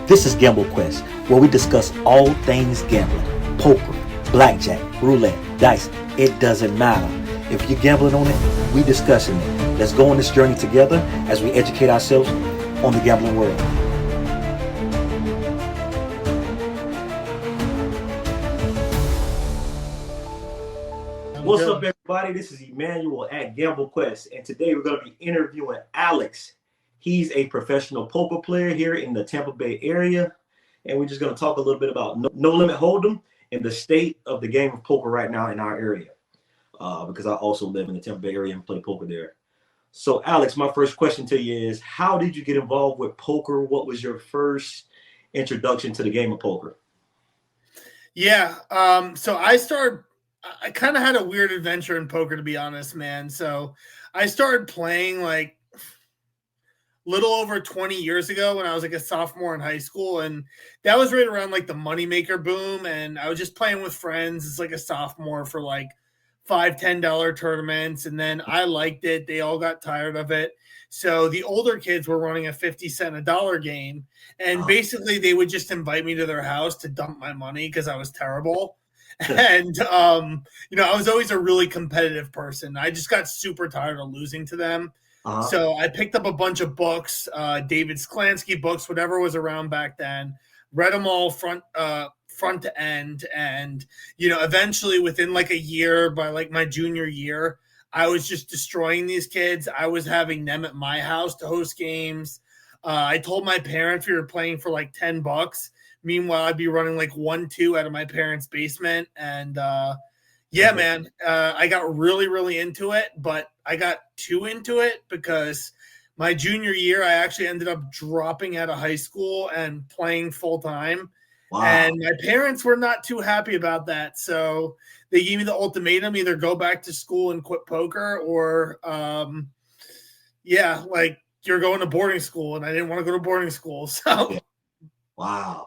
This is Gamble Quest, where we discuss all things gambling, poker, blackjack, roulette, dice. It doesn't matter. If you're gambling on it, we discussing it. Let's go on this journey together as we educate ourselves on the gambling world. What's up, everybody? This is Emmanuel at Gamble Quest, and today we're going to be interviewing Alex. He's a professional poker player here in the Tampa Bay area, and we're just going to talk a little bit about No Limit Hold'em and the state of the game of poker right now in our area, because I also live in the Tampa Bay area and play poker there. So, Alex, my first question to you is, how did you get involved with poker? What was your first introduction to the game of poker? Yeah, so I kind of had a weird adventure in poker, to be honest, man. So I started playing like little over 20 years ago when I was like a sophomore in high school. And that was right around like the moneymaker boom. And I was just playing with friends. It's like a sophomore for like $5-10 tournaments. And then I liked it. They all got tired of it. So the older kids were running a 50 cent a dollar game. And basically they would just invite me to their house to dump my money because I was terrible. And, I was always a really competitive person. I just got super tired of losing to them. So I picked up a bunch of books, David Sklansky books, whatever was around back then, read them all front to end. And, eventually within like a year, by like my junior year, I was just destroying these kids. I was having them at my house to host games. I told my parents we were playing for like $10. Meanwhile, I'd be running like 1-2 out of my parents' basement. And man, I got really, really into it, but I got too into it because my junior year, I actually ended up dropping out of high school and playing full time. Wow. And my parents were not too happy about that. So they gave me the ultimatum, either go back to school and quit poker or, you're going to boarding school. And I didn't want to go to boarding school. So, wow.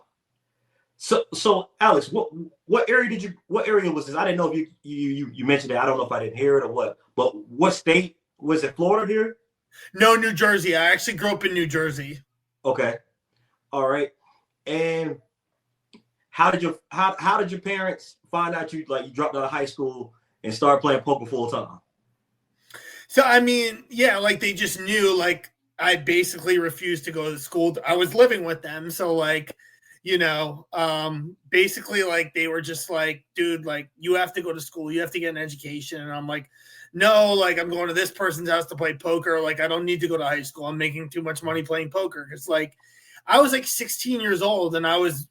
So Alex, what area was this? I didn't know if you mentioned it. I don't know if I didn't hear it or what. But what state was it? Florida here? No, New Jersey. I actually grew up in New Jersey. Okay. All right. And how did your parents find out you dropped out of high school and started playing poker full time? So I mean, yeah, like they just knew like I basically refused to go to school. I was living with them, so like basically like they were just like, dude, like you have to go to school, you have to get an education. And I'm like, no, like I'm going to this person's house to play poker. Like I don't need to go to high school. I'm making too much money playing poker. Cause like I was like 16 years old and I was,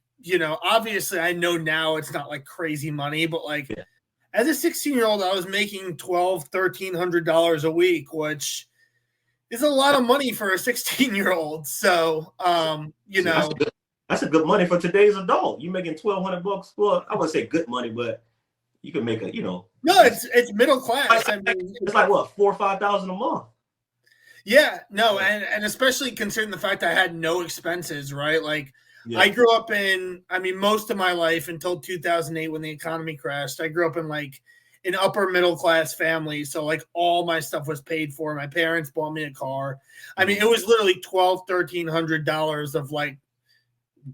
obviously I know now it's not like crazy money, but like as a 16-year-old, I was making $1,300 a week, which is a lot of money for a 16-year-old. So, That's a good money for today's adult. You making $1,200. Well, I wouldn't say good money, but you can make No, it's middle class. I mean, it's like what, $4,000 or $5,000 a month. Yeah, no, and especially considering the fact I had no expenses, right? Like I grew up in, most of my life until 2008 when the economy crashed. I grew up in like an upper middle class family, so like all my stuff was paid for. My parents bought me a car. It was literally $1,200-$1,300 of like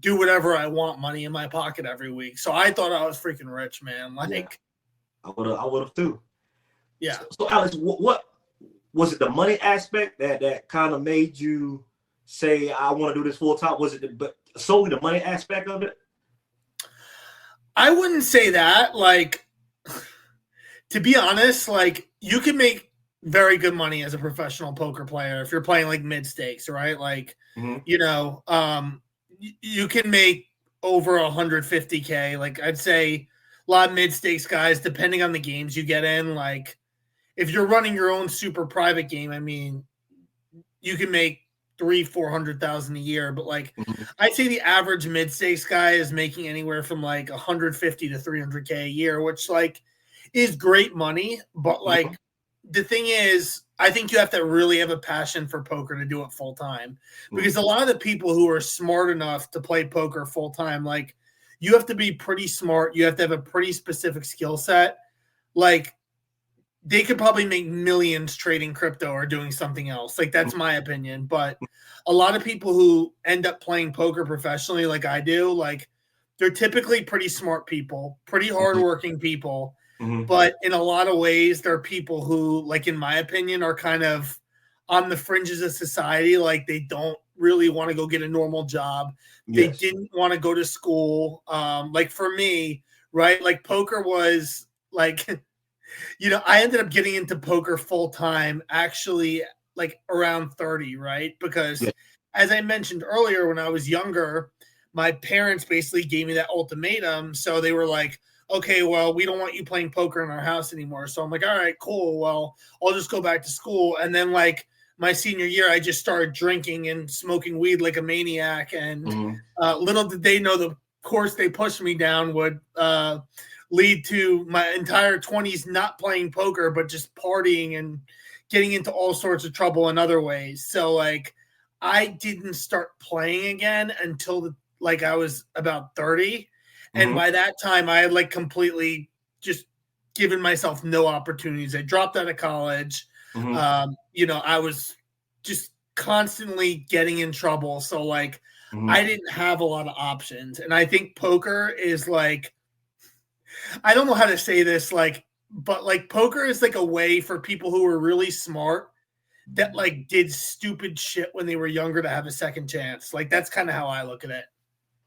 do whatever I want money in my pocket every week. So I thought I was freaking rich, man. Like I would have too. Yeah. So Alex, what was it, the money aspect that kind of made you say I want to do this full time? Was it but solely the money aspect of it? I wouldn't say that. Like, to be honest, like you can make very good money as a professional poker player if you're playing like mid stakes, right? Like, you can make over 150K. Like I'd say a lot of mid stakes guys, depending on the games you get in, like if you're running your own super private game, you can make $300,000-$400,000 a year. But like I'd say the average mid stakes guy is making anywhere from like 150 to 300K a year, which like is great money. But like the thing is, I think you have to really have a passion for poker to do it full time, because a lot of the people who are smart enough to play poker full time, like you have to be pretty smart. You have to have a pretty specific skill set. Like they could probably make millions trading crypto or doing something else. Like, that's my opinion. But a lot of people who end up playing poker professionally, like I do, like, they're typically pretty smart people, pretty hardworking people. But in a lot of ways, they're people who, like, in my opinion, are kind of on the fringes of society. Like, they don't really want to go get a normal job. They didn't want to go to school. Like, for me, right, like, poker was like, you know, I ended up getting into poker full time actually like around 30, right? Because as I mentioned earlier, when I was younger, my parents basically gave me that ultimatum. So they were like, okay, well, we don't want you playing poker in our house anymore. So I'm like, all right, cool. Well, I'll just go back to school. And then, like, my senior year, I just started drinking and smoking weed like a maniac. And little did they know the course they pushed me down would lead to my entire 20s not playing poker, but just partying and getting into all sorts of trouble in other ways. So, like, I didn't start playing again until I was about 30. And by that time, I had like completely just given myself no opportunities. I dropped out of college. You know, I was just constantly getting in trouble. So, like, I didn't have a lot of options. And I think poker is like, I don't know how to say this, like, but like poker is like a way for people who are really smart that like did stupid shit when they were younger to have a second chance. Like, that's kind of how I look at it.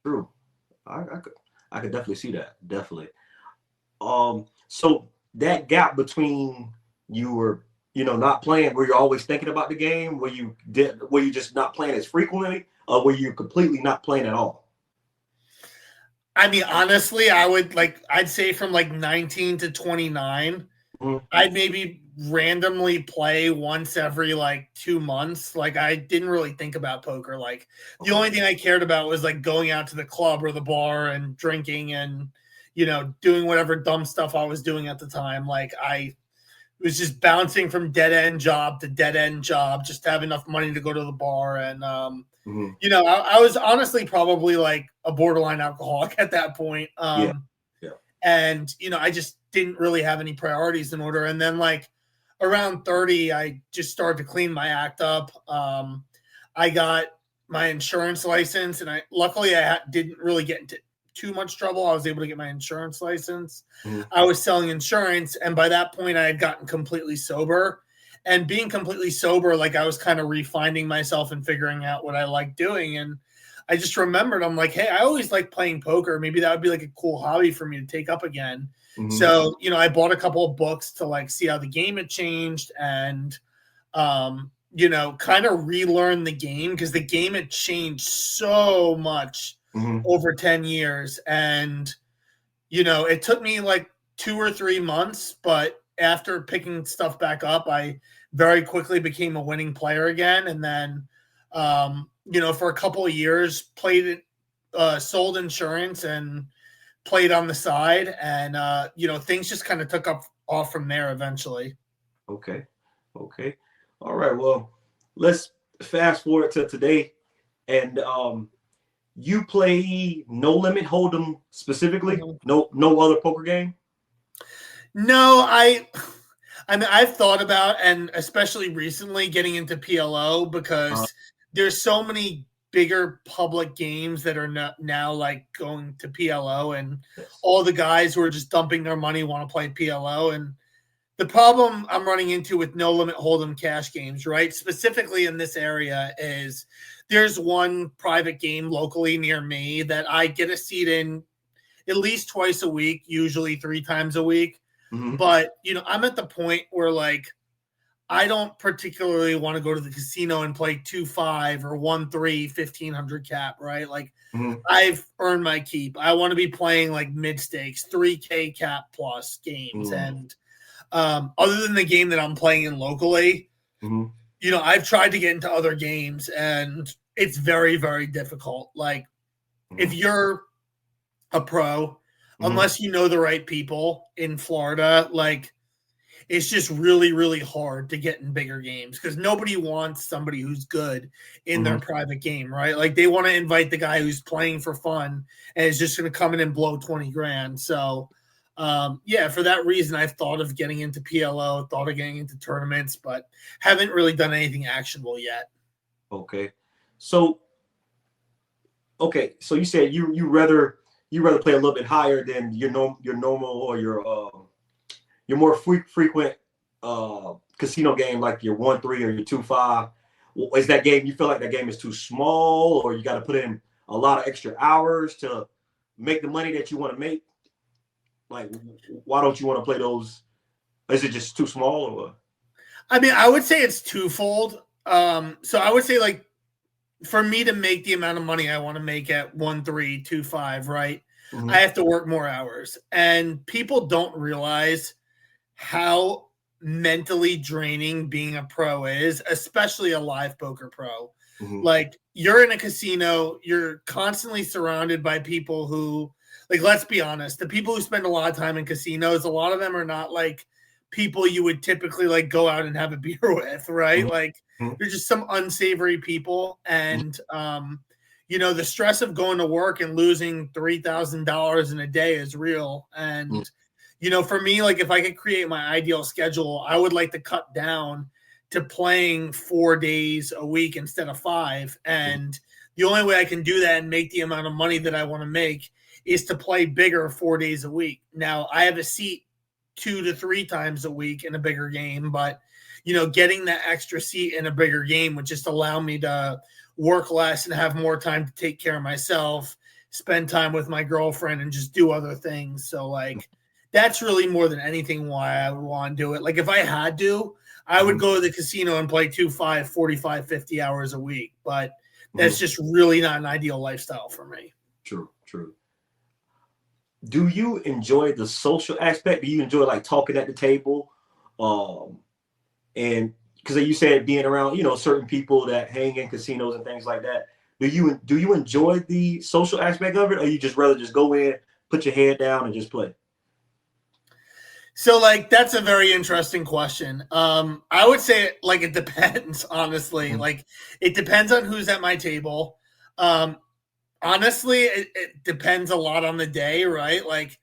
True. I could definitely see that. Definitely. So that gap between you were, you know, not playing, were you always thinking about the game? Were you just not playing as frequently, or were you completely not playing at all? I mean, honestly, I'd say from like 19 to 29, I'd maybe randomly play once every like 2 months. Like, I didn't really think about poker. Like, the only thing I cared about was like going out to the club or the bar and drinking and, you know, doing whatever dumb stuff I was doing at the time. Like, I was just bouncing from dead end job to dead end job just to have enough money to go to the bar. And, you know, I was honestly probably like a borderline alcoholic at that point. And, you know, I just didn't really have any priorities in order. And then, like, around 30, I just started to clean my act up. I got my insurance license, and luckily didn't really get into too much trouble. I was able to get my insurance license. I was selling insurance, and by that point, I had gotten completely sober. And being completely sober, like, I was kind of refining myself and figuring out what I like doing. And I just remembered, I'm like, hey, I always like playing poker. Maybe that would be like a cool hobby for me to take up again. So, you know, I bought a couple of books to like see how the game had changed and, you know, kind of relearn the game, because the game had changed so much over 10 years. And, you know, it took me like 2 or 3 months, but after picking stuff back up, I very quickly became a winning player again. And then, you know, for a couple of years, sold insurance and played on the side. And, you know, things just kind of took off from there eventually. Okay. All right. Well, let's fast forward to today. And you play No Limit Hold'em specifically? No other poker game? No, I mean, I've thought about, and especially recently, getting into PLO because there's so many bigger public games that are now like going to PLO, and all the guys who are just dumping their money want to play PLO. And the problem I'm running into with No Limit Hold'em cash games, right, specifically in this area, is there's one private game locally near me that I get a seat in at least twice a week, usually 3 times a week. But, you know, I'm at the point where, like, I don't particularly want to go to the casino and play 2-5 or 1-3, 1,500 cap, right? Like, I've earned my keep. I want to be playing like mid stakes, 3K cap plus games. And other than the game that I'm playing in locally, you know, I've tried to get into other games, and it's very, very difficult. Like, if you're a pro, unless you know the right people in Florida, like, it's just really, really hard to get in bigger games because nobody wants somebody who's good in their private game, right? Like, they want to invite the guy who's playing for fun and is just going to come in and blow 20 grand. So, yeah, for that reason, I've thought of getting into PLO, thought of getting into tournaments, but haven't really done anything actionable yet. Okay. So you said you rather play a little bit higher than your normal or your more frequent casino game, like your 1-3 or your 2-5. Is that game, you feel like that game is too small, or you got to put in a lot of extra hours to make the money that you want to make? Like, why don't you want to play those? Is it just too small, or? I mean, I would say it's twofold. So I would say, like, for me to make the amount of money I want to make at 1-3, 2-5, right? Mm-hmm. I have to work more hours. And people don't realize how mentally draining being a pro is, especially a live poker pro. Mm-hmm. Like, you're in a casino, you're constantly surrounded by people who, like, let's be honest, the people who spend a lot of time in casinos, a lot of them are not like people you would typically like go out and have a beer with, right? Mm-hmm. Like, they're just some unsavory people. And you know, the stress of going to work and losing $3,000 in a day is real. And you know, for me, like, if I could create my ideal schedule, I would like to cut down to playing 4 days a week instead of 5. And the only way I can do that and make the amount of money that I want to make is to play bigger 4 days a week. Now, I have a seat 2 to 3 times a week in a bigger game, but, you know, getting that extra seat in a bigger game would just allow me to work less and have more time to take care of myself, spend time with my girlfriend, and just do other things. So, like, that's really more than anything why I would want to do it. Like, if I had to, I would go to the casino and play 2-5, 45, 50 hours a week. But that's just really not an ideal lifestyle for me. True. Do you enjoy the social aspect? Do you enjoy, like, talking at the table? And because you said being around, you know, certain people that hang in casinos and things like that. Do you enjoy the social aspect of it, or you just rather just go in, put your head down, and just play? So, like, that's a very interesting question. I would say, like, it depends, honestly. Like, it depends on who's at my table. Honestly, it depends a lot on the day, right? Like,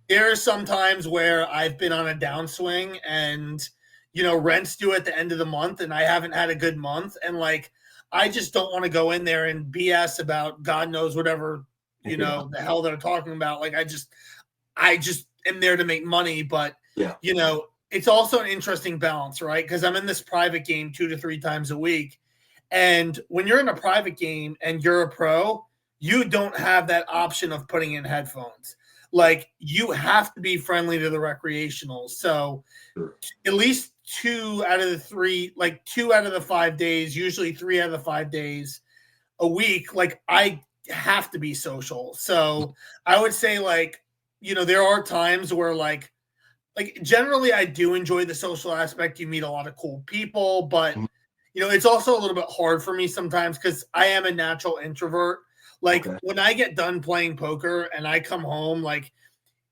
there are some times where I've been on a downswing and, you know, rent's due at the end of the month and I haven't had a good month. And, like, I just don't want to go in there and BS about God knows whatever, you know, the hell they're talking about. Like, I just am there to make money. But, you know, it's also an interesting balance, right? Because I'm in this private game 2 to 3 times a week. And when you're in a private game and you're a pro, you don't have that option of putting in headphones. Like, you have to be friendly to the recreationals. So at least 2 out of the 3, like 2 out of the 5 days, usually 3 out of the 5 days a week, like, I have to be social. So I would say, like, you know, there are times where like generally I do enjoy the social aspect. You meet a lot of cool people, but you know, it's also a little bit hard for me sometimes because I am a natural introvert. Like, when I get done playing poker and I come home, like,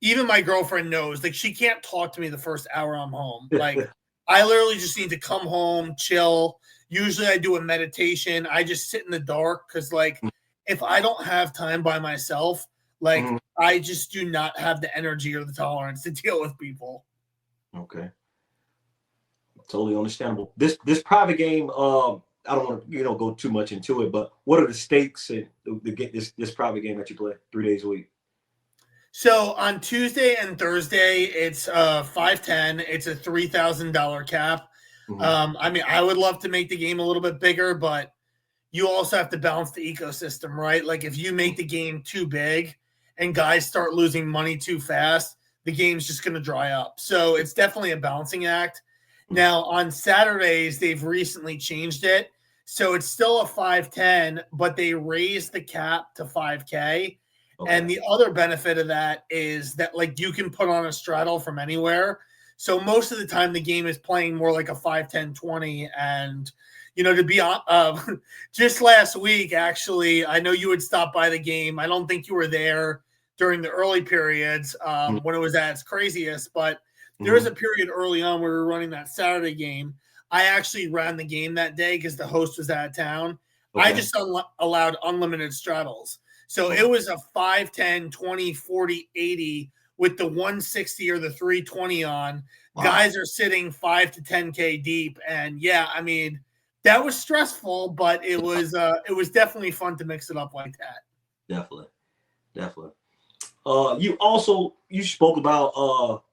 even my girlfriend knows, like, she can't talk to me the first hour I'm home. Like, I literally just need to come home, chill. Usually I do a meditation. I just sit in the dark because, like, if I don't have time by myself, like, I just do not have the energy or the tolerance to deal with people. Okay. Totally understandable. This private game, I don't want to, you know, go too much into it, but what are the stakes to get this private game that you play 3 days a week? So on Tuesday and Thursday, it's 510. It's a $3,000 cap. I mean, I would love to make the game a little bit bigger, but you also have to balance the ecosystem, right? Like, if you make the game too big and guys start losing money too fast, the game's just going to dry up. So it's definitely a balancing act. Now, on Saturdays, they've recently changed it. So it's still a 510, but they raised the cap to 5K. Okay. And the other benefit of that is that, like, you can put on a straddle from anywhere. So most of the time the game is playing more like a 5-10-20. And, you know, to be just last week, actually, I know you would stop by the game. I don't think you were there during the early periods when it was at its craziest, but there was a period early on where we were running that Saturday game. I actually ran the game that day because the host was out of town. Okay. I just allowed unlimited straddles. So it was a 5, 10, 20, 40, 80 with the 160 or the 320 on. Wow. Guys are sitting 5 to 10K deep. And yeah, I mean, that was stressful, but it was definitely fun to mix it up like that. Definitely. You spoke about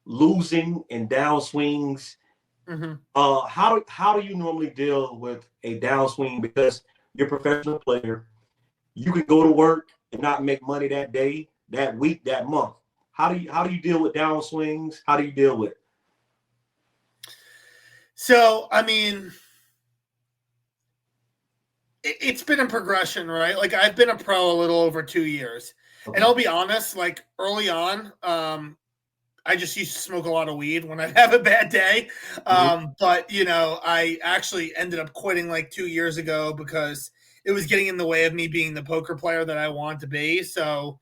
losing and downswings. Mm-hmm. How do you normally deal with a downswing? Because you're a professional player, you could go to work and not make money that day, that week, that month. How do you deal with downswings? How do you deal with it? So, I mean, it's been a progression, right? Like, I've been a pro a little over 2 years. Okay. And I'll be honest, like, early on, I just used to smoke a lot of weed when I have a bad day. But, you know, I actually ended up quitting like 2 years ago because it was getting in the way of me being the poker player that I want to be. So,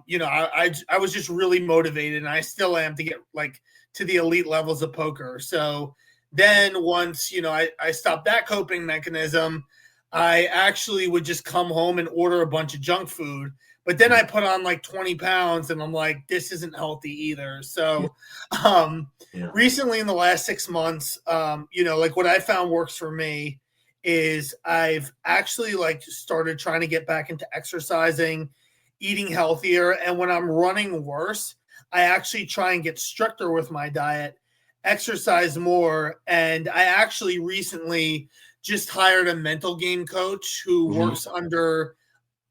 you know, I was just really motivated, and I still am, to get like to the elite levels of poker. So then once, you know, I stopped that coping mechanism, I actually would just come home and order a bunch of junk food. But then I put on like 20 pounds, and I'm like, this isn't healthy either. So recently in the last 6 months, you know, like what I found works for me is I've actually like started trying to get back into exercising, eating healthier. And when I'm running worse, I actually try and get stricter with my diet, exercise more. And I actually recently just hired a mental game coach who works under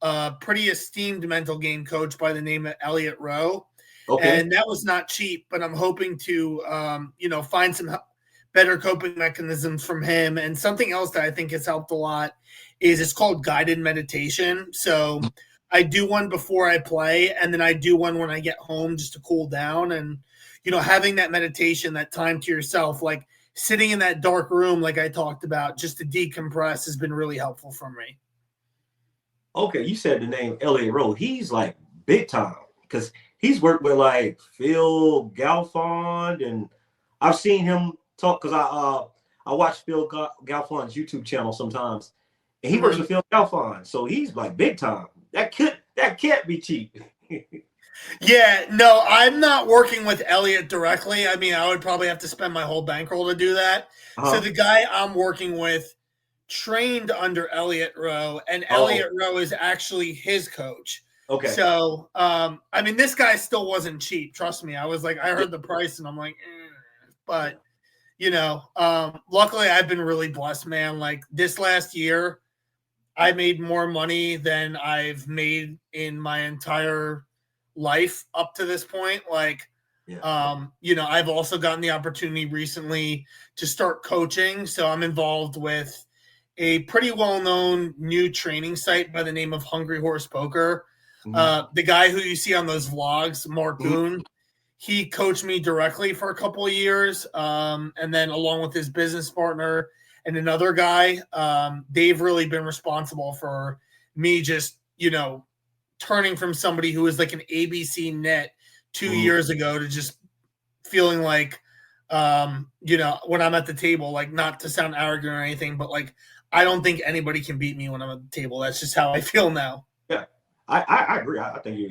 a pretty esteemed mental game coach by the name of Alex Rehders. Okay. And that was not cheap, but I'm hoping to, you know, find some better coping mechanisms from him. And something else that I think has helped a lot is it's called guided meditation. So I do one before I play, and then I do one when I get home just to cool down. And, you know, having that meditation, that time to yourself, like sitting in that dark room, like I talked about, just to decompress has been really helpful for me. Okay, you said the name Alex Rehders. He's like big time because he's worked with like Phil Galfond, and I've seen him talk because I watch Phil Galfond's YouTube channel sometimes, and he works with Phil Galfond, so he's like big time. That can't be cheap. Yeah, no, I'm not working with Elliot directly. I mean, I would probably have to spend my whole bankroll to do that. So the guy I'm working with trained under Alex Rehders, and Alex Rehders is actually his coach. Okay. So, I mean, this guy still wasn't cheap. Trust me. I was like, I heard the price, and I'm like, but you know, luckily I've been really blessed, man. Like this last year, I made more money than I've made in my entire life up to this point. Like, you know, I've also gotten the opportunity recently to start coaching. So I'm involved with a pretty well-known new training site by the name of Hungry Horse Poker. The guy who you see on those vlogs, Mark Boone, he coached me directly for a couple of years. And then along with his business partner and another guy, they've really been responsible for me just, you know, turning from somebody who was like an ABC net 2 years ago to just feeling like, you know, when I'm at the table, like not to sound arrogant or anything, but like, I don't think anybody can beat me when I'm at the table. That's just how I feel now. Yeah, I agree. I think you're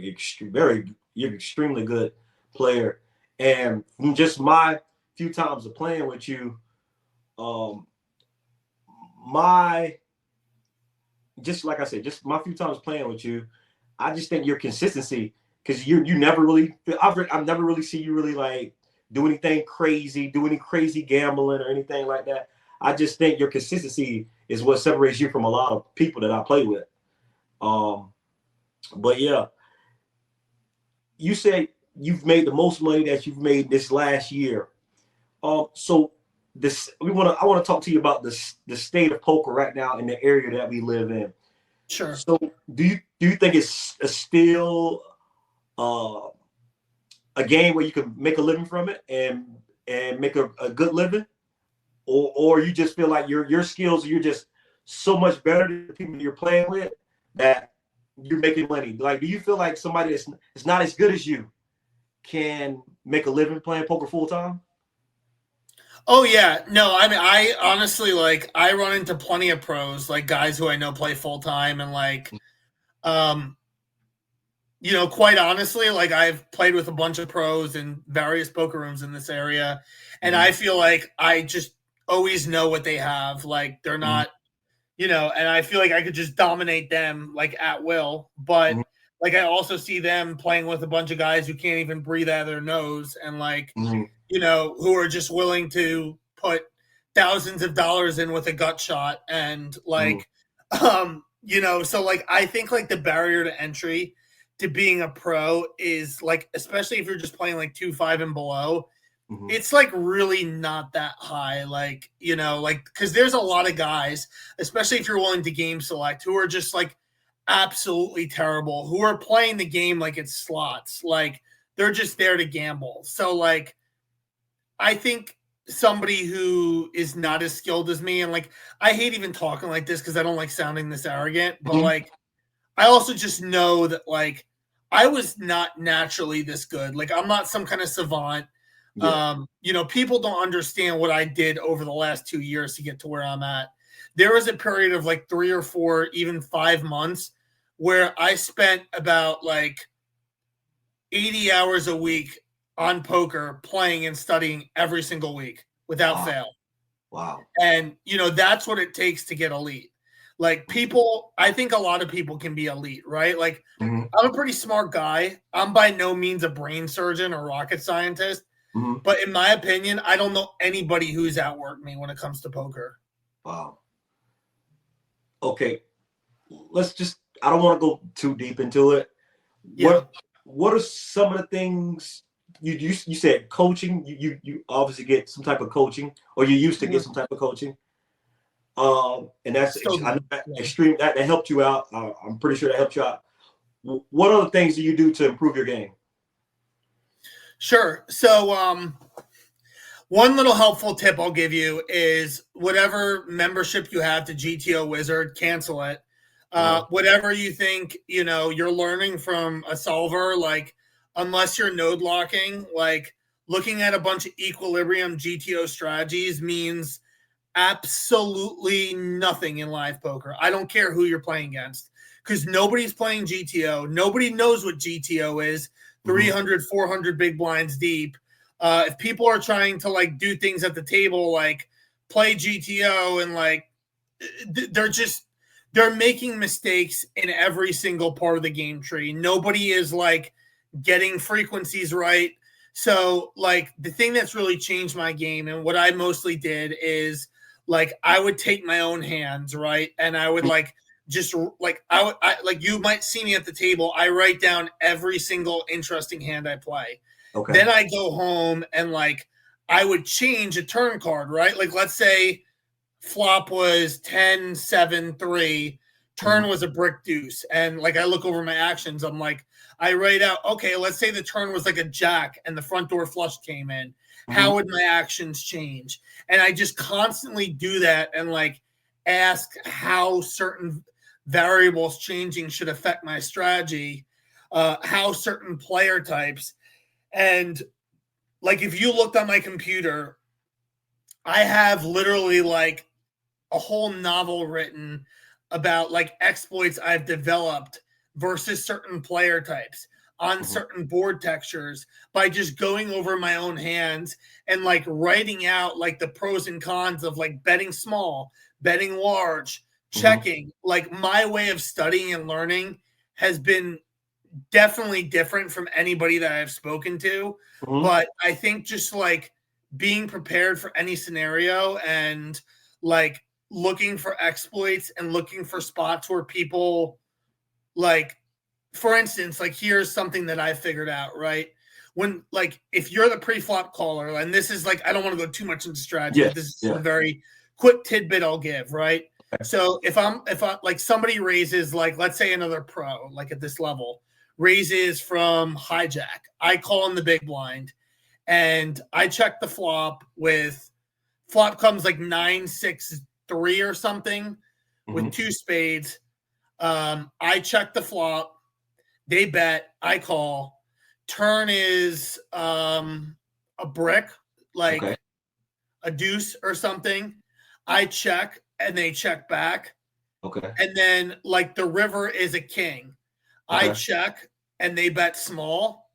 an extremely good player. And from just my few times of playing with you, just like I said, just my few times playing with you, I just think your consistency, because you never really, I've never really seen you really like do anything crazy, do any crazy gambling or anything like that. I just think your consistency is what separates you from a lot of people that I play with. But yeah, you said you've made the most money that you've made this last year. So I want to talk to you about the state of poker right now in the area that we live in. Sure. So do you think it's still a game where you can make a living from it and make a good living? Or you just feel like your skills, you're just so much better than the people you're playing with that you're making money? Like, do you feel like somebody that's not as good as you can make a living playing poker full time? Oh yeah, no, I mean, I honestly, like, I run into plenty of pros, like guys who I know play full time, and like, quite honestly, like I've played with a bunch of pros in various poker rooms in this area, and I feel like I just always know what they have. Like they're not, and I feel like I could just dominate them like at will. But like I also see them playing with a bunch of guys who can't even breathe out of their nose, and like who are just willing to put thousands of dollars in with a gut shot, and like so like I think like the barrier to entry to being a pro is like, especially if you're just playing like 2-5 and below, it's like really not that high. Like, like, because there's a lot of guys, especially if you're willing to game select, who are just like absolutely terrible, who are playing the game like it's slots. Like they're just there to gamble. So like, I think somebody who is not as skilled as me, and like, I hate even talking like this because I don't like sounding this arrogant, but like, I also just know that like I was not naturally this good. Like I'm not some kind of savant. Yeah. People don't understand what I did over the last 2 years to get to where I'm at. There was a period of like 3 or 4, even 5 months where I spent about like 80 hours a week on poker, playing and studying every single week without fail. Wow. And, that's what it takes to get elite. Like I think a lot of people can be elite, right? Like I'm a pretty smart guy. I'm by no means a brain surgeon or rocket scientist. But in my opinion, I don't know anybody who's outworked me when it comes to poker. Wow. Okay. I don't want to go too deep into it. Yeah. What are some of the things you said coaching? You obviously get some type of coaching, or you used to get some type of coaching. And that's extreme. That helped you out. I'm pretty sure that helped you out. What other things do you do to improve your game? Sure. So, one little helpful tip I'll give you is whatever membership you have to GTO Wizard, cancel it. Whatever you think, you're learning from a solver, like unless you're node locking, like looking at a bunch of equilibrium GTO strategies means absolutely nothing in live poker. I don't care who you're playing against because nobody's playing GTO. Nobody knows what GTO is. 300, 400 big blinds deep. If people are trying to like do things at the table, like play GTO and like they're making mistakes in every single part of the game tree. Nobody is like getting frequencies right. So like the thing that's really changed my game and what I mostly did is like I would take my own hands, right? And I would like just like I like you might see me at the table. I write down every single interesting hand I play. Okay. Then I go home and like I would change a turn card, right? Like let's say flop was 10, 7, 3, turn was a brick deuce. And like I look over my actions, I'm like, I write out, okay, let's say the turn was like a jack and the front door flush came in. How would my actions change? And I just constantly do that and like ask how certain variables changing should affect my strategy, how certain player types. And like if you looked on my computer, I have literally like a whole novel written about like exploits I've developed versus certain player types on certain board textures by just going over my own hands and like writing out like the pros and cons of like betting small, betting large, checking. Like my way of studying and learning has been definitely different from anybody that I've spoken to. But I think just like being prepared for any scenario and like looking for exploits and looking for spots where people like, for instance, like here's something that I figured out, right? When like if you're the pre-flop caller, and this is like I don't want to go too much into strategy, but this is a very quick tidbit I'll give, right? So if I like somebody raises like let's say another pro like at this level raises from hijack, I call in the big blind and I check the flop with flop comes like 9-6-3 or something with 2 spades. I check the flop. They bet, I call. Turn is a brick, like a deuce or something. I check and they check back. Okay. And then like the river is a king. I check and they bet small,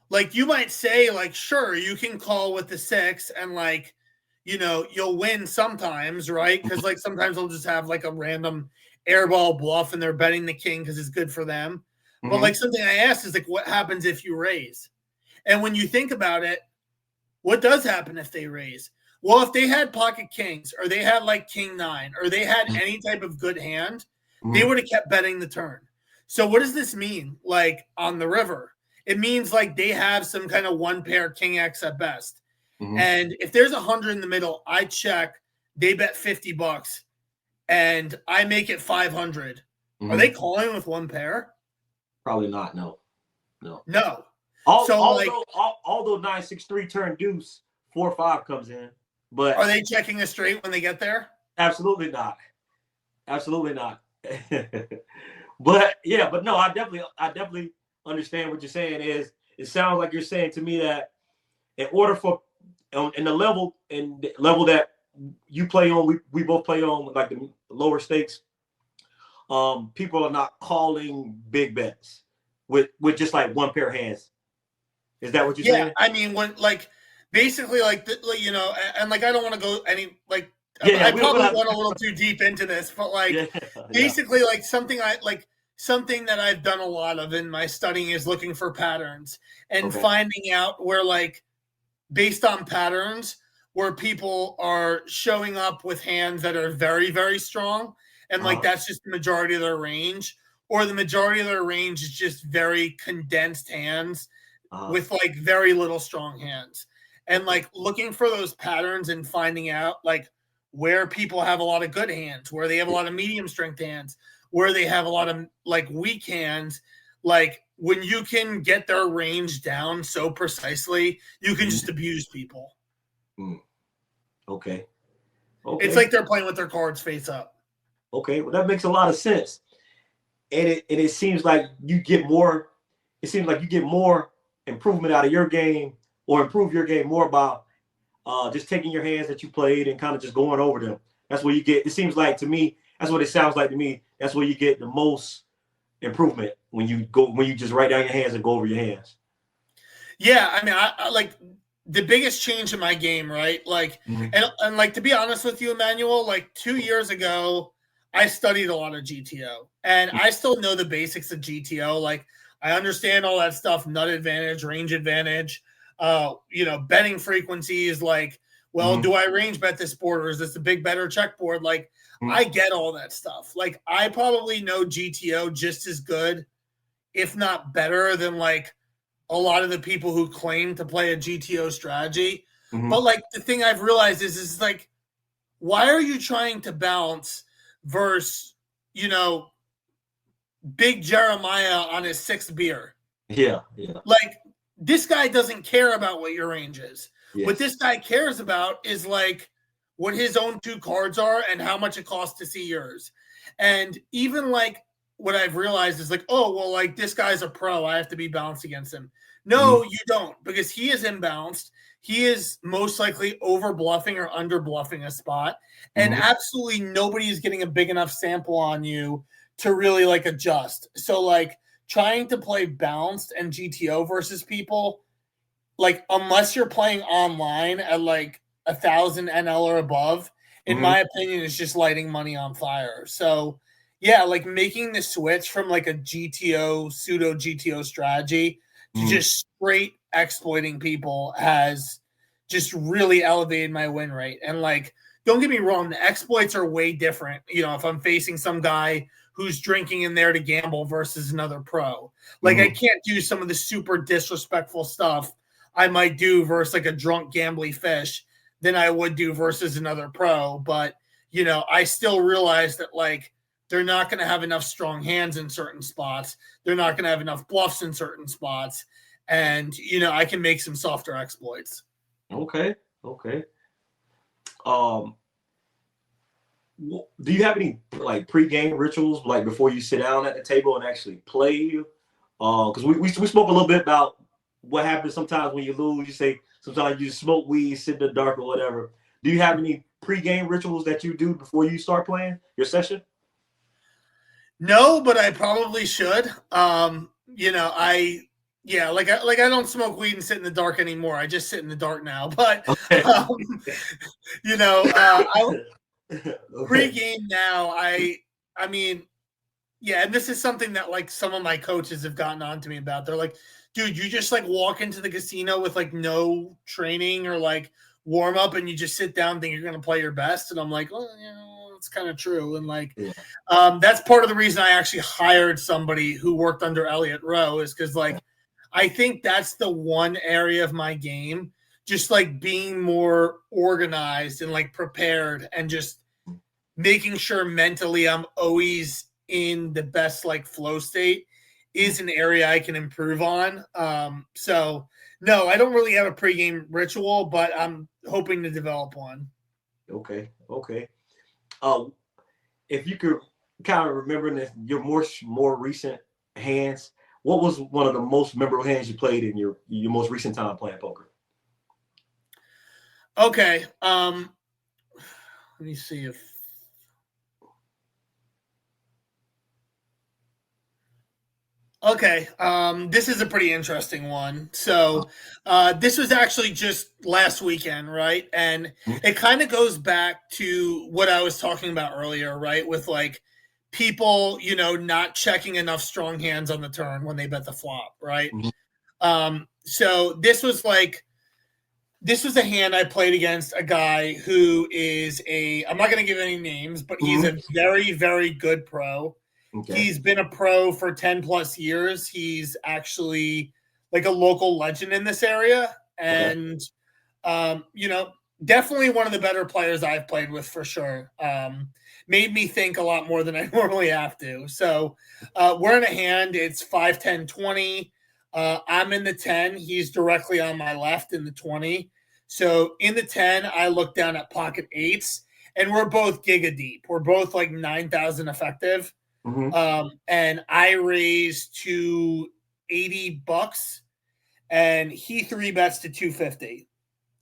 like you might say, like, sure, you can call with the 6 and like, you'll win sometimes, right? Because like sometimes they'll just have like a random airball bluff and they're betting the king because it's good for them. But like something I asked is like, what happens if you raise? And when you think about it, what does happen if they raise? Well, if they had pocket kings or they had like king 9 or they had any type of good hand, they would have kept betting the turn. So what does this mean? Like on the river, it means like they have some kind of one pair king X at best. And if there's 100 in the middle, I check, they bet $50 and I make it 500. Are they calling with one pair? Probably not. No. Although 9-6-3 turn deuce, 4-5 comes in, but are they checking a straight when they get there? Absolutely not. But no, I definitely understand what you're saying. It sounds like you're saying to me that in order for in the level that you play on, we both play on, like the lower stakes, people are not calling big bets with just like one pair of hands. Is that what you're saying? I mean, when like basically like and like I don't want to go any like I probably went a little too deep into this, but like basically like something that I've done a lot of in my studying is looking for patterns and finding out where, like, based on patterns, where people are showing up with hands that are very, very strong. And like, that's just the majority of their range, or the majority of their range is just very condensed hands with like very little strong hands. And like looking for those patterns and finding out like where people have a lot of good hands, where they have a lot of medium strength hands, where they have a lot of like weak hands. Like when you can get their range down so precisely, you can just abuse people. Okay. It's like they're playing with their cards face up. Okay, well that makes a lot of sense. And it seems like you get more. It seems like you get more improvement out of your game, or improve your game more about just taking your hands that you played and kind of just going over them. That's where you get. It seems like to me. That's what it sounds like to me. That's where you get the most improvement, when you just write down your hands and go over your hands. Yeah, I mean, I like the biggest change in my game, right? Like, and like, to be honest with you, Emmanuel, like 2 years ago, I studied a lot of GTO, and I still know the basics of GTO. Like, I understand all that stuff: nut advantage, range advantage, betting frequencies. Like, well, do I range bet this board, or is this a big bet or check board? Like, I get all that stuff. Like, I probably know GTO just as good, if not better, than like a lot of the people who claim to play a GTO strategy. But like the thing I've realized is like, why are you trying to bounce versus, Big Jeremiah on his 6th beer? Yeah. Like, this guy doesn't care about what your range is. Yes. What this guy cares about is like what his own 2 cards are and how much it costs to see yours. And even like what I've realized is like, oh, well, like this guy's a pro, I have to be balanced against him. No, you don't, because he is imbalanced. He is most likely over bluffing or under bluffing a spot. And absolutely nobody is getting a big enough sample on you to really like adjust. So like trying to play balanced and GTO versus people, like unless you're playing online at like 1,000 NL or above, in my opinion, is just lighting money on fire. So yeah, like making the switch from like a GTO, pseudo GTO strategy to just straight exploiting people has just really elevated my win rate. And like, don't get me wrong, the exploits are way different. If I'm facing some guy who's drinking in there to gamble versus another pro, like I can't do some of the super disrespectful stuff I might do versus like a drunk gambly fish than I would do versus another pro. But, I still realize that like, they're not going to have enough strong hands in certain spots. They're not going to have enough bluffs in certain spots. And, I can make some softer exploits. Okay. Do you have any like pre-game rituals, like before you sit down at the table and actually play? Because we spoke a little bit about what happens sometimes when you lose. You say sometimes you smoke weed, sit in the dark or whatever. Do you have any pre-game rituals that you do before you start playing your session? No, but I probably should. I don't smoke weed and sit in the dark anymore. I just sit in the dark now. But Okay. Pre-game now, I mean, yeah, and this is something that like some of my coaches have gotten on to me about. They're like, dude, you just like walk into the casino with like no training or like warm up and you just sit down and think you're going to play your best. And I'm like, oh, it's kind of true. And like, that's part of the reason I actually hired somebody who worked under Elliott Rowe is because like, I think that's the one area of my game, just like being more organized and like prepared and just making sure mentally I'm always in the best like flow state is an area I can improve on. So no, I don't really have a pregame ritual, but I'm hoping to develop one. Okay. If you could kind of remember your more recent hands, what was one of the most memorable hands you played in your most recent time playing poker? Okay. Let me see if. Okay. This is a pretty interesting one. So, this was actually just last weekend, right? And it kind of goes back to what I was talking about earlier, right? With like people, not checking enough strong hands on the turn when they bet the flop, right? So this was a hand I played against a guy who is I'm not going to give any names, but he's a very, very good pro. Okay. He's been a pro for 10 plus years. He's actually like a local legend in this area. And, definitely one of the better players I've played with for sure. Made me think a lot more than I normally have to. So we're in a hand. It's 5, 10, 20. I'm in the 10. He's directly on my left in the 20. So in the 10, I look down at pocket eights, and we're both giga deep. We're both like 9,000 effective. And I raised to $80 and he 3-bets to 250.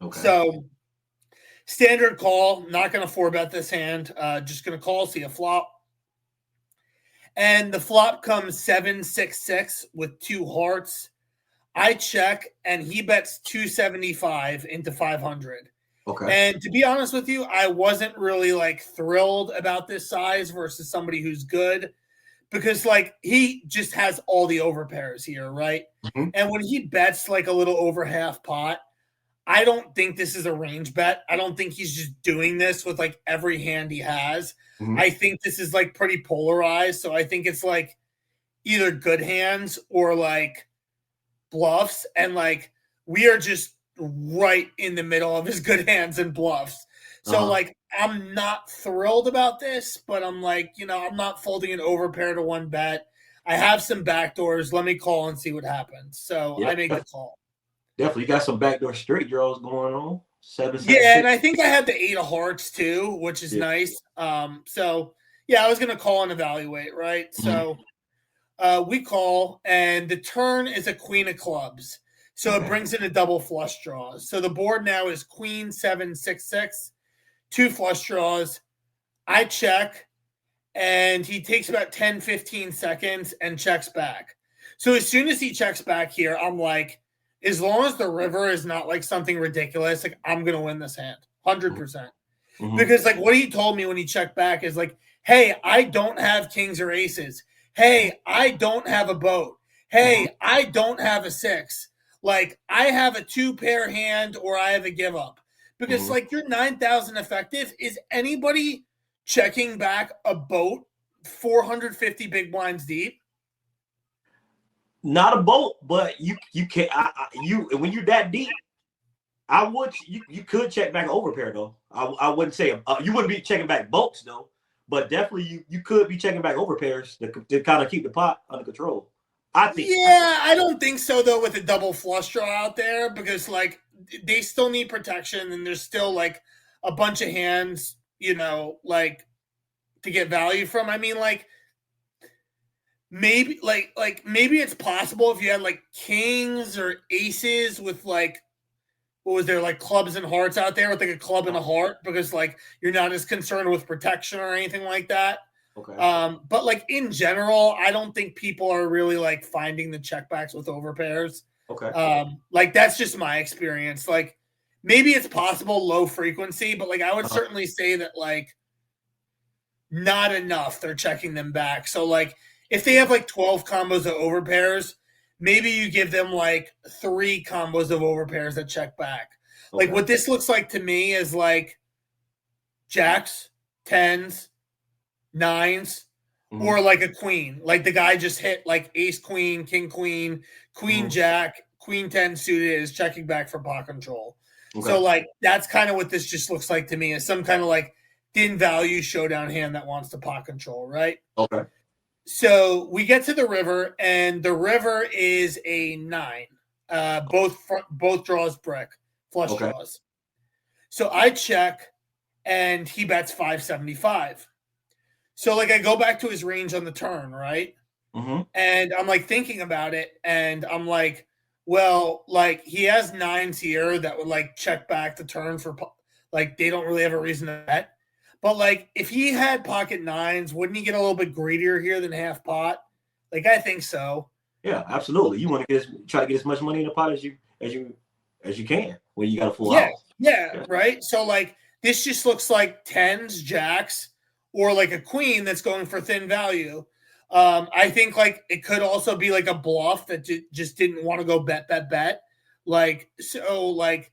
Okay. So standard call, not going to 4-bet this hand. Just going to call, see a flop. And the flop comes 7-6-6 with 2 hearts. I check and he bets 275 into 500. Okay. And to be honest with you, I wasn't really like thrilled about this size versus somebody who's good because like he just has all the overpairs here, right? And when he bets like a little over half pot, I don't think this is a range bet. I don't think he's just doing this with like every hand he has. I think this is like pretty polarized. So I think it's like either good hands or like bluffs. And like we are just right in the middle of his good hands and bluffs. So like I'm not thrilled about this, but I'm like, I'm not folding an overpair to 1 bet. I have some backdoors. Let me call and see what happens. So I make the call. Definitely, you got some backdoor straight draws going on. 7, 7, yeah, 6. And I think I had the 8 of hearts too, which is nice. So yeah, I was gonna call and evaluate, right? So we call, and the turn is a queen of clubs. So it brings in a double flush draw. So the board now is queen 7, 6, 6, 2 flush draws. I check, and he takes about 10, 15 seconds and checks back. So as soon as he checks back here, I'm like, as long as the river is not like something ridiculous, like I'm going to win this hand 100%. Because like what he told me when he checked back is like, hey, I don't have kings or aces. Hey, I don't have a boat. Hey, I don't have a 6. Like I have a 2-pair hand or I have a give up. Because like you're 9,000 effective. Is anybody checking back a boat 450 big blinds deep? Not a boat, but you can't. When you're that deep, you could check back an overpair though. I wouldn't say you wouldn't be checking back boats though, but definitely you could be checking back overpairs to kind of keep the pot under control. I think. Yeah, I don't think so though with a double flush draw out there because like they still need protection and there's still like a bunch of hands, like to get value from. I mean, like maybe maybe it's possible if you had like kings or aces with like what was there like clubs and hearts out there with like a club and a heart because like you're not as concerned with protection or anything like that. Okay. But like in general, I don't think people are really like finding the checkbacks with overpairs. Okay. Like that's just my experience. Like maybe it's possible low frequency, but like I would Uh-huh. certainly say that like not enough. They're checking them back. So like if they have like 12 combos of overpairs, maybe you give them like 3 combos of overpairs that check back. Okay. Like what this looks like to me is like jacks, tens, nines, or like a queen. Like the guy just hit like ace queen, king queen, queen jack, queen 10 suited is checking back for pot control. Okay. So like that's kind of what this just looks like to me, is some kind of like thin value showdown hand that wants to pot control, right? Okay. So we get to the river, and the river is a 9. Both draws brick, flush draws. So I check, and he bets 575. So like I go back to his range on the turn, right? And I'm like thinking about it, and I'm like, well, like he has 9s here that would like check back the turn for like they don't really have a reason to bet. But like if he had pocket 9s, wouldn't he get a little bit greedier here than half pot? Like I think so. Yeah, absolutely. You want to try to get as much money in the pot as you can when you got a full house. Yeah, right. So like this just looks like 10s, jacks, or like a queen that's going for thin value. I think like it could also be like a bluff that just didn't want to go bet. Like, so like,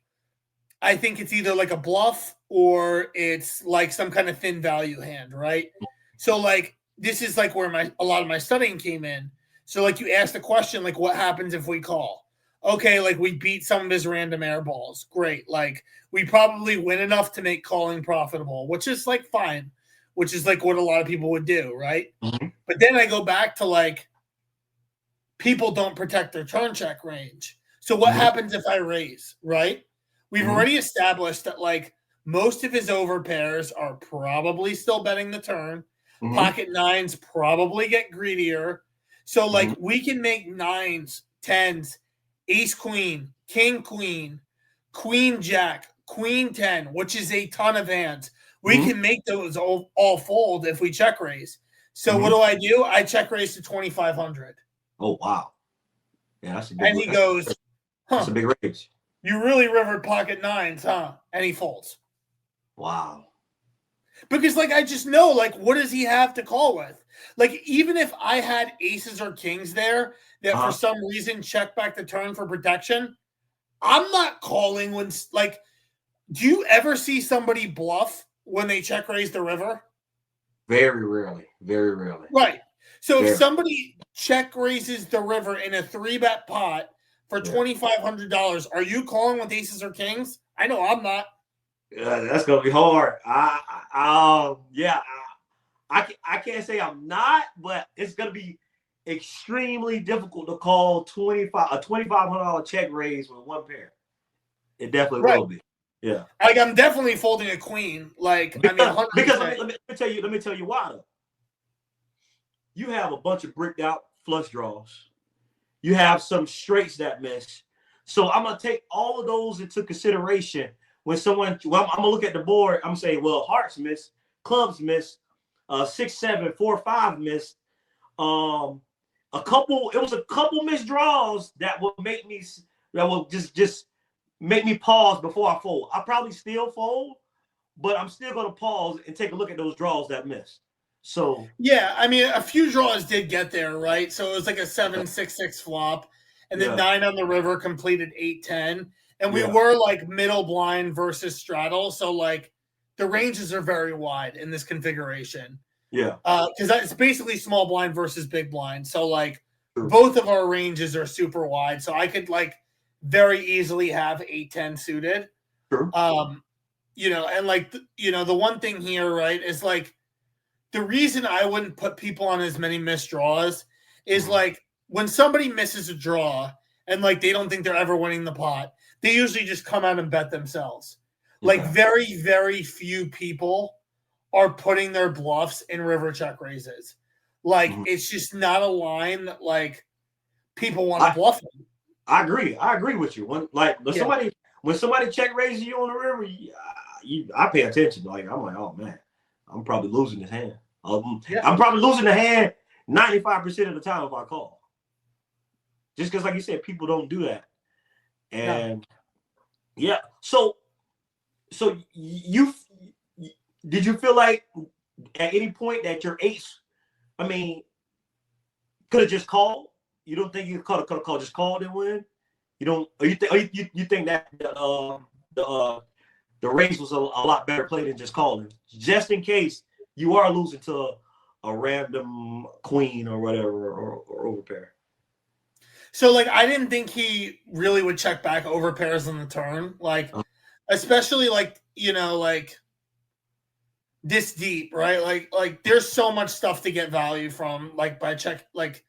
I think it's either like a bluff or it's like some kind of thin value hand, right? So like, this is like where a lot of my studying came in. So like you asked the question, like what happens if we call? Okay, like we beat some of his random air balls. Great. Like we probably win enough to make calling profitable, which is like fine, which is like what a lot of people would do, right? But then I go back to like people don't protect their turn check range. So what happens if I raise, right? We've already established that like most of his overpairs are probably still betting the turn. Pocket 9s probably get greedier. So like we can make 9s, 10s, ace queen, king queen, queen jack, queen 10, which is a ton of hands. We can make those all fold if we check raise. So what do? I check raise to 2,500. Oh wow. Yeah, that's a big. And he goes, huh, that's a big raise. You really rivered pocket 9s, huh? And he folds. Wow. Because like I just know, like, what does he have to call with? Like, even if I had aces or kings there that for some reason check back the turn for protection, I'm not calling when like, do you ever see somebody bluff when they check raise the river? Very rarely. Very rarely. Right. So if somebody check raises the river in a 3-bet pot for $2,500, are you calling with aces or kings? I know I'm not. Yeah, that's gonna be hard. I can't say I'm not, but it's gonna be extremely difficult to call a $2,500 check raise with one pair. It definitely will be. Yeah. Like I'm definitely folding a queen. Like because, I mean, 100%. Because let me tell you why though. You have a bunch of bricked out flush draws. You have some straights that miss. So I'm gonna take all of those into consideration when I'm gonna look at the board. I'm saying, well, hearts miss, clubs miss, 6, 7, 4, 5 miss. It was a couple missed draws that will just make me pause before I fold. I probably still fold, but I'm still gonna pause and take a look at those draws that missed. So yeah, I mean, a few draws did get there, right? So it was like a 7-6-6 flop, and then 9 on the river completed 8-10, and we were like middle blind versus straddle, so like the ranges are very wide in this configuration. Yeah, because it's basically small blind versus big blind, so like both of our ranges are super wide. So I could like very easily have 8-10 suited. True. And like the one thing here, right, is like. The reason I wouldn't put people on as many missed draws is like when somebody misses a draw and like they don't think they're ever winning the pot, they usually just come out and bet themselves. Like very, very few people are putting their bluffs in river check raises. Like it's just not a line that like people want to bluff in. I agree with you. When somebody check raises you on the river, I pay attention. Like I'm like, oh man, I'm probably losing this hand. I'm probably losing the hand 95% of the time if I call. Just because, like you said, people don't do that. And yeah, so you did you feel like at any point that your ace, I mean, could have just called? You don't think you could have called, just called and win? You don't? Or you think that the race was a lot better played than just calling, just in case you are losing to a random queen or whatever or overpair? So, like, I didn't think he really would check back over pairs on the turn. Like, especially, like, you know, like, this deep, right? Like, there's so much stuff to get value from, like, by check. Like,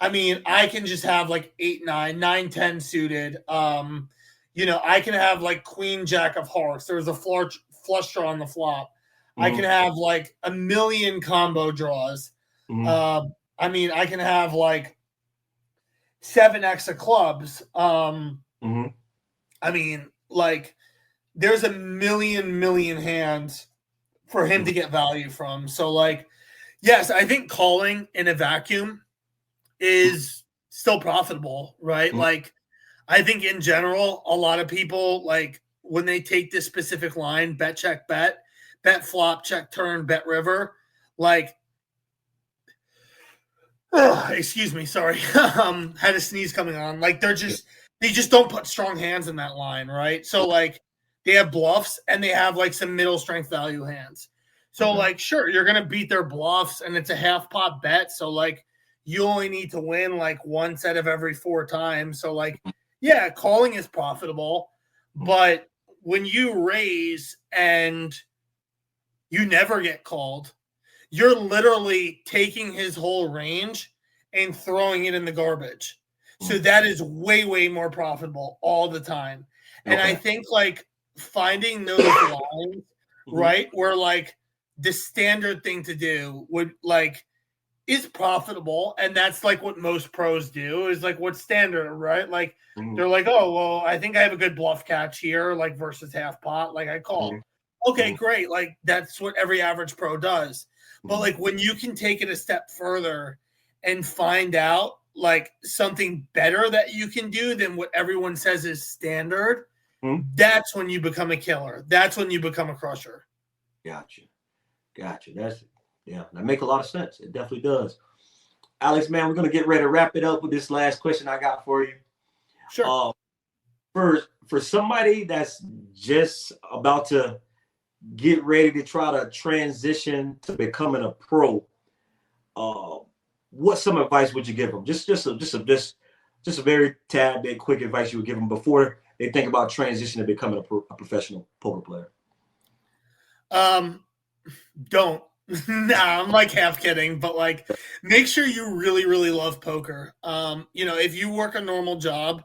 I mean, I can just have, like, 8, 9, 9, 10 suited. You know, I can have, like, queen, jack of hearts. There's a flush draw on the flop. I can have, like, a million combo draws. I mean, I can have, like, 7x of clubs. I mean, like, there's a million hands for him to get value from. So, like, yes, I think calling in a vacuum is still profitable, right? Like, I think in general, a lot of people, like, when they take this specific line, bet, check, bet flop, check turn, bet river, like, excuse me, sorry. Had a sneeze coming on. Like, they just don't put strong hands in that line, right? So, like, they have bluffs and they have, like, some middle strength value hands. So, like, sure, you're going to beat their bluffs and it's a half pot bet. So, like, you only need to win, like, one set of every 4 times. So, like, yeah, calling is profitable. But when you raise and you never get called, you're literally taking his whole range and throwing it in the garbage. So that is way, way more profitable all the time. And I think, like, finding those lines, right, where, like, the standard thing to do would, like, is profitable. And that's, like, what most pros do is, like, what's standard, right? Like, they're like, oh, well, I think I have a good bluff catch here, like, versus half pot. Like, I call. Okay, great. Like, that's what every average pro does. But, like, when you can take it a step further and find out, like, something better that you can do than what everyone says is standard, that's when you become a killer. That's when you become a crusher. Gotcha. That makes a lot of sense. It definitely does. Alex, man, we're going to get ready to wrap it up with this last question I got for you. Sure. For somebody that's just about to get ready to try to transition to becoming a pro, what some advice would you give them? Just a very tad bit quick advice you would give them before they think about transitioning to becoming a professional poker player. Don't. Nah, I'm, like, half kidding, but, like, make sure you really, really love poker. You know, if you work a normal job,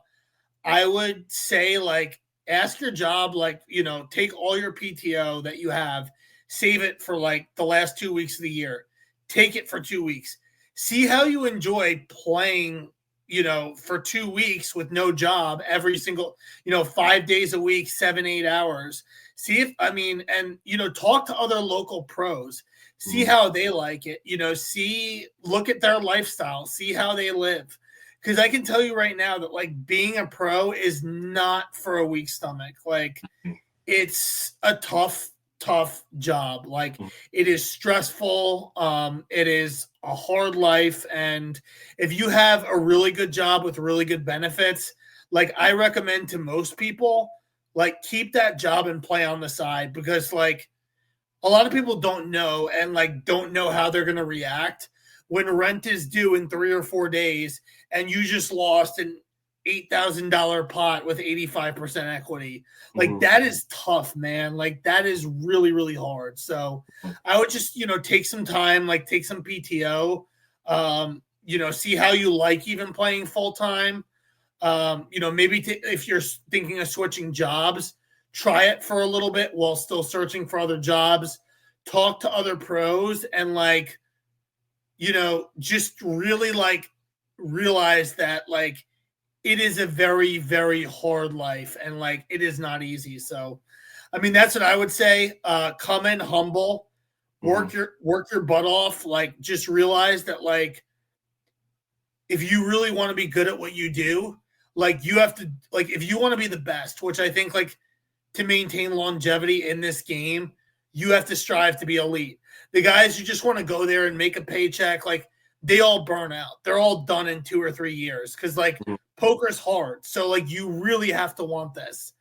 I would say, like, ask your job, like, you know, take all your PTO that you have, save it for, like, the last 2 weeks of the year, take it for 2 weeks, see how you enjoy playing, you know, for 2 weeks with no job every single, you know, 5 days a week, 7-8 hours. See if, I mean, and, you know, talk to other local pros, see how they like it, you know, look at their lifestyle, see how they live. Because I can tell you right now that, like, being a pro is not for a weak stomach. Like, it's a tough job. Like, it is stressful. It is a hard life. And if you have a really good job with really good benefits, like, I recommend to most people, like, keep that job and play on the side, because, like, a lot of people don't know and, like, don't know how they're going to react when rent is due in 3 or 4 days and you just lost an $8,000 pot with 85% equity. Like, that is tough, man. Like, that is really, really hard. So I would just, you know, take some time, like, take some PTO, you know, see how you like even playing full time. You know, maybe if you're thinking of switching jobs, try it for a little bit while still searching for other jobs, talk to other pros, and, like, you know, just really, like, realize that, like, it is a very, very hard life, and, like, it is not easy. So, I mean, that's what I would say. Come in humble, work your butt off. Like, just realize that, like, if you really want to be good at what you do, like, you have to, like, if you want to be the best, which I think, like, to maintain longevity in this game, you have to strive to be elite. The guys who just want to go there and make a paycheck, like, they all burn out. They're all done in 2 or 3 years because, like, poker's hard. So, like, you really have to want this.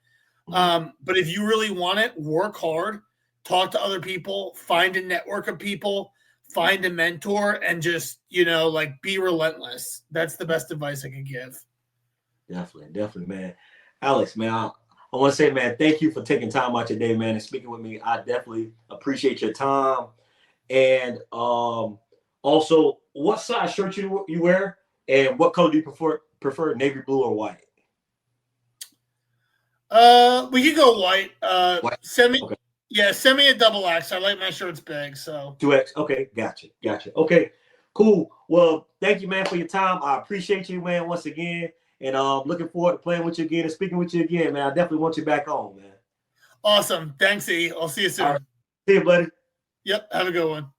But if you really want it, work hard, talk to other people, find a network of people, find a mentor, and just, like, be relentless. That's the best advice I could give. Definitely, man. Alex, man, I want to say, man, thank you for taking time out your day, man, and speaking with me. I definitely appreciate your time. And also, what size shirt you wear, and what color do you prefer, navy blue or white? We could go white. White. Send me a double X. I like my shirts big, so 2X. Okay, gotcha. Okay, cool. Well, thank you, man, for your time. I appreciate you, man, once again, and looking forward to playing with you again and speaking with you again, man. I definitely want you back on, man. Awesome. Thanks, E. I'll see you soon. All right. See you, buddy. Yep. Have a good one.